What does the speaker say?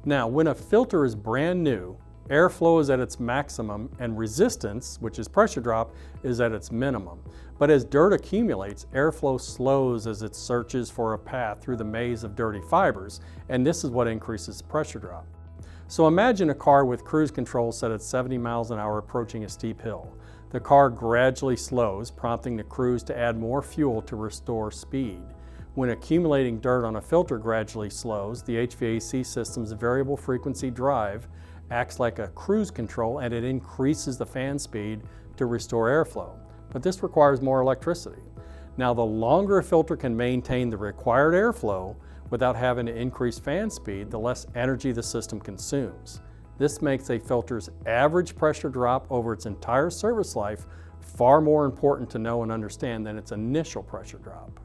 Now, when a filter is brand new, airflow is at its maximum and resistance, which is pressure drop, is at its minimum. But as dirt accumulates, airflow slows as it searches for a path through the maze of dirty fibers, and this is what increases pressure drop. So imagine a car with cruise control set at 70 miles an hour approaching a steep hill. The car gradually slows, prompting the cruise to add more fuel to restore speed. When accumulating dirt on a filter gradually slows, the HVAC system's variable frequency drive acts like a cruise control and it increases the fan speed to restore airflow. But this requires more electricity. Now, the longer a filter can maintain the required airflow without having to increase fan speed, the less energy the system consumes. This makes a filter's average pressure drop over its entire service life far more important to know and understand than its initial pressure drop.